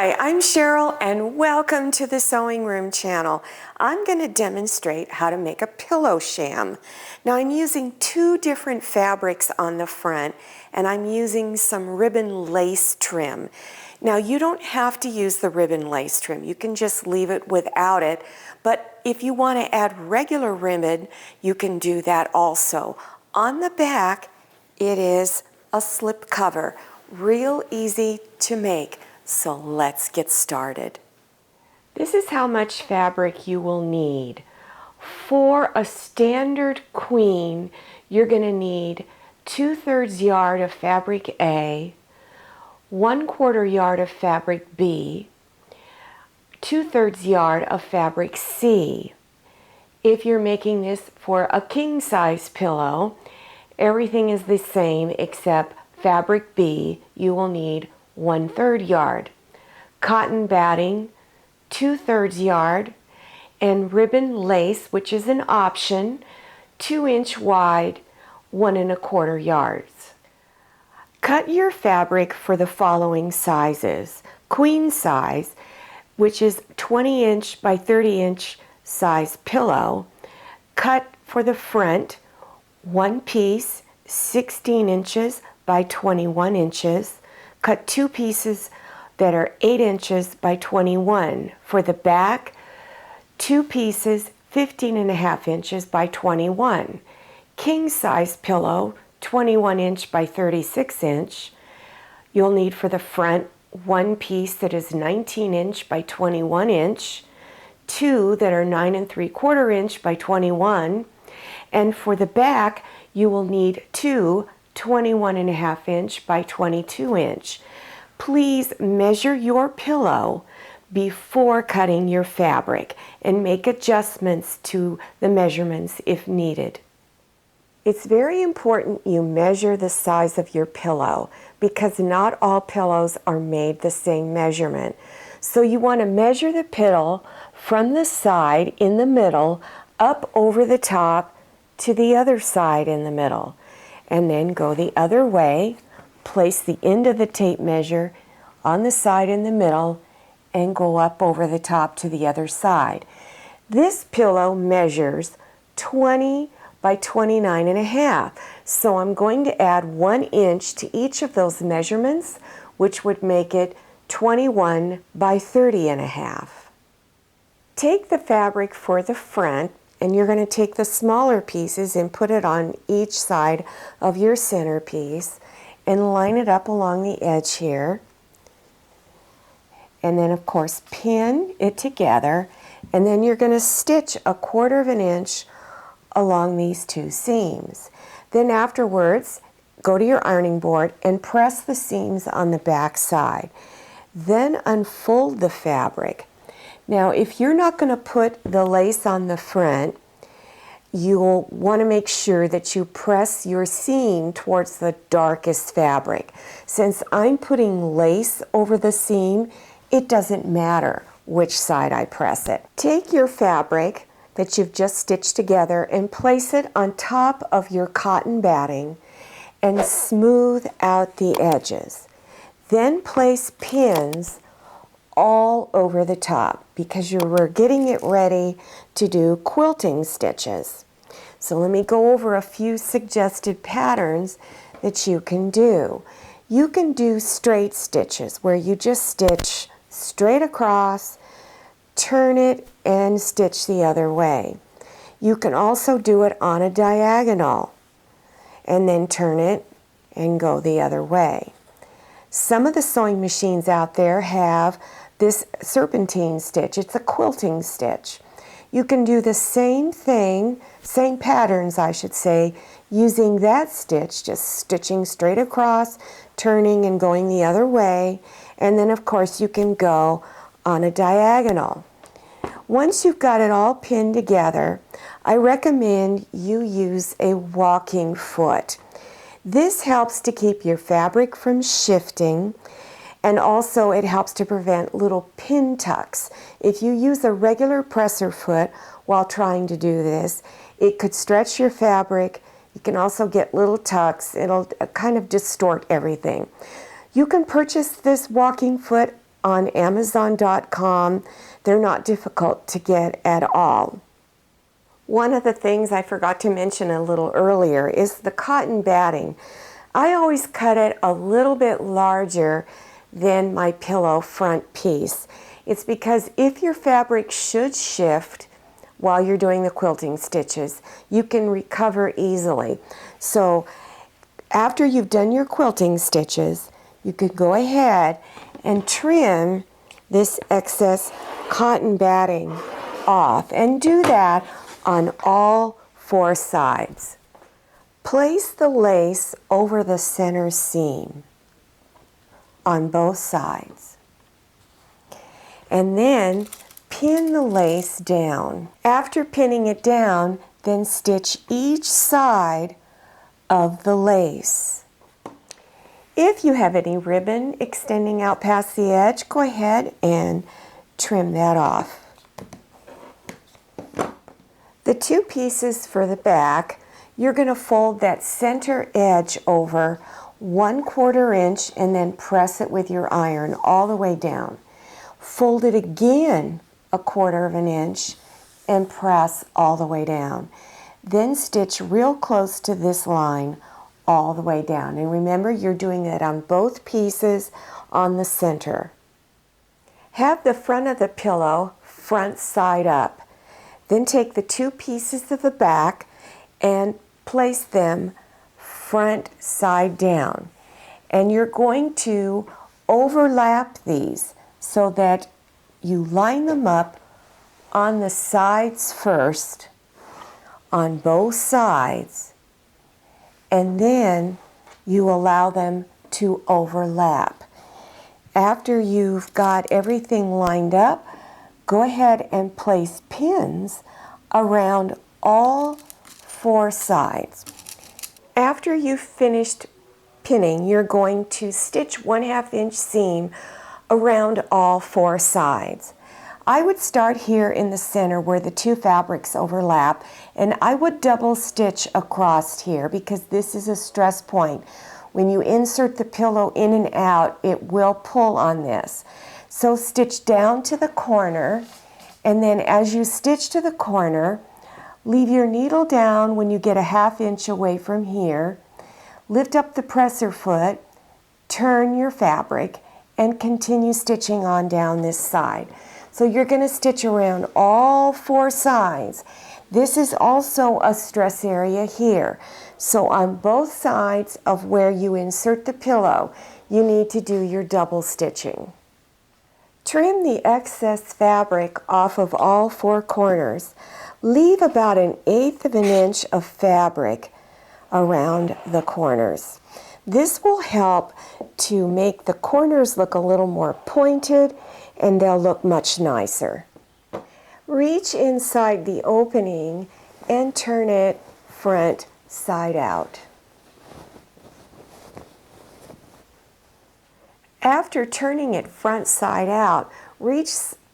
Hi, I'm Cheryl and welcome to the Sewing Room channel. I'm going to demonstrate how to make a pillow sham. Now I'm using two different fabrics on the front and I'm using some ribbon lace trim. Now you don't have to use the ribbon lace trim, you can just leave it without it, but if you want to add regular ribbon, you can do that also. On the back, it is a slip cover, real easy to make. So let's get started. This is how much fabric you will need. For a standard queen, you're going to need 2/3 yard of fabric A, 1/4 yard of fabric B, 2/3 yard of fabric C. If you're making this for a king size pillow, everything is the same except fabric B, you will need 1/3 yard, cotton batting 2/3 yard, and ribbon lace, which is an option, 2-inch wide, 1 1/4 yards. Cut your fabric for the following sizes. Queen size, which is 20-inch by 30-inch size pillow, cut for the front one piece 16 inches by 21 inches. Cut two pieces that are 8 inches by 21. For the back, two pieces 15.5 inches by 21. King size pillow, 21 inch by 36 inch. You'll need for the front one piece that is 19 inch by 21 inch, two that are 9 3/4 inch by 21, and for the back you will need two 21.5 inch by 22 inch. Please measure your pillow before cutting your fabric and make adjustments to the measurements if needed. It's very important you measure the size of your pillow because not all pillows are made the same measurement. So you want to measure the pillow from the side in the middle up over the top to the other side in the middle. And then go the other way, place the end of the tape measure on the side in the middle, and go up over the top to the other side. This pillow measures 20 by 29.5, so I'm going to add 1 inch to each of those measurements, which would make it 21 by 30.5. Take the fabric for the front, and you're going to take the smaller pieces and put it on each side of your centerpiece and line it up along the edge here. And then of course pin it together, and then you're going to stitch 1/4 inch along these two seams. Then afterwards, go to your ironing board and press the seams on the back side. Then unfold the fabric. Now, if you're not going to put the lace on the front, you'll want to make sure that you press your seam towards the darkest fabric. Since I'm putting lace over the seam, it doesn't matter which side I press it. Take your fabric that you've just stitched together and place it on top of your cotton batting and smooth out the edges. Then place pins all over the top because we're getting it ready to do quilting stitches. So let me go over a few suggested patterns that you can do. You can do straight stitches where you just stitch straight across, turn it, and stitch the other way. You can also do it on a diagonal and then turn it and go the other way. Some of the sewing machines out there have this serpentine stitch. It's a quilting stitch. You can do the same thing, same patterns I should say, using that stitch, just stitching straight across, turning and going the other way, and then of course you can go on a diagonal. Once you've got it all pinned together, I recommend you use a walking foot. This helps to keep your fabric from shifting, and also it helps to prevent little pin tucks. If you use a regular presser foot while trying to do this, it could stretch your fabric. You can also get little tucks. It'll kind of distort everything. You can purchase this walking foot on Amazon.com. They're not difficult to get at all. One of the things I forgot to mention a little earlier is the cotton batting. I always cut it a little bit larger than my pillow front piece. It's because if your fabric should shift while you're doing the quilting stitches, you can recover easily. So after you've done your quilting stitches, you could go ahead and trim this excess cotton batting off, and do that on all 4 sides. Place the lace over the center seam on both sides, and then pin the lace down. After pinning it down, then stitch each side of the lace. If you have any ribbon extending out past the edge, go ahead and trim that off. The 2 pieces for the back, you're going to fold that center edge over 1/4 inch and then press it with your iron all the way down. Fold it again 1/4 inch and press all the way down. Then stitch real close to this line all the way down. And remember, you're doing that on both pieces on the center. Have the front of the pillow front side up. Then take the 2 pieces of the back and place them front side down. And you're going to overlap these so that you line them up on the sides first, on both sides, and then you allow them to overlap. After you've got everything lined up, go ahead and place pins around all 4 sides. After you've finished pinning, you're going to stitch 1/2 inch seam around all 4 sides. I would start here in the center where the 2 fabrics overlap, and I would double stitch across here because this is a stress point. When you insert the pillow in and out, it will pull on this. So stitch down to the corner, and then as you stitch to the corner, leave your needle down when you get 1/2 inch away from here. Lift up the presser foot, turn your fabric, and continue stitching on down this side. So you're going to stitch around all 4 sides. This is also a stress area here. So on both sides of where you insert the pillow, you need to do your double stitching. Trim the excess fabric off of all 4 corners. Leave about 1/8 inch of fabric around the corners. This will help to make the corners look a little more pointed, and they'll look much nicer. Reach inside the opening and turn it front side out. After turning it front side out, reach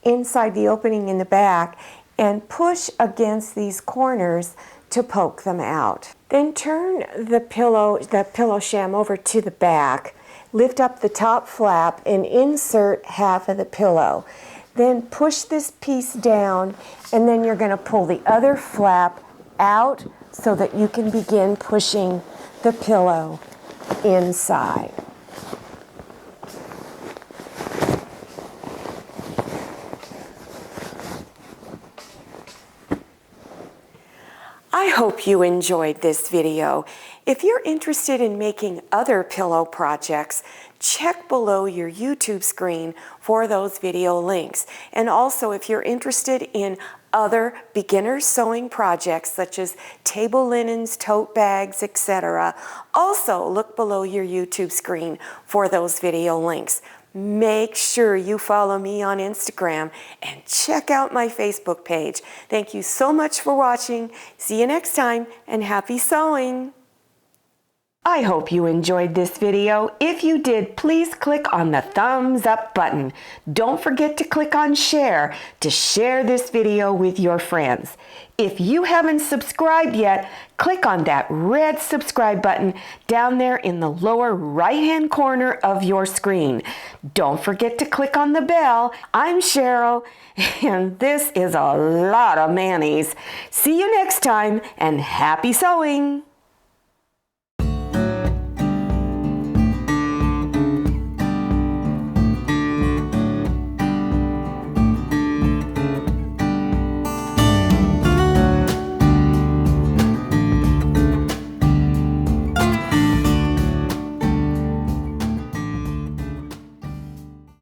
inside the opening in the back and push against these corners to poke them out. Then turn the pillow sham over to the back, lift up the top flap and insert 1/2 of the pillow. Then push this piece down, and then you're going to pull the other flap out so that you can begin pushing the pillow inside. I hope you enjoyed this video. If you're interested in making other pillow projects, check below your YouTube screen for those video links. And also, if you're interested in other beginner sewing projects such as table linens, tote bags, etc., also look below your YouTube screen for those video links. Make sure you follow me on Instagram and check out my Facebook page. Thank you so much for watching. See you next time, and happy sewing! I hope you enjoyed this video. If you did, please click on the thumbs up button. Don't forget to click on share to share this video with your friends. If you haven't subscribed yet, click on that red subscribe button down there in the lower right-hand corner of your screen. Don't forget to click on the bell. I'm Cheryl, and this is a lot of mayonnaise. See you next time, and happy sewing!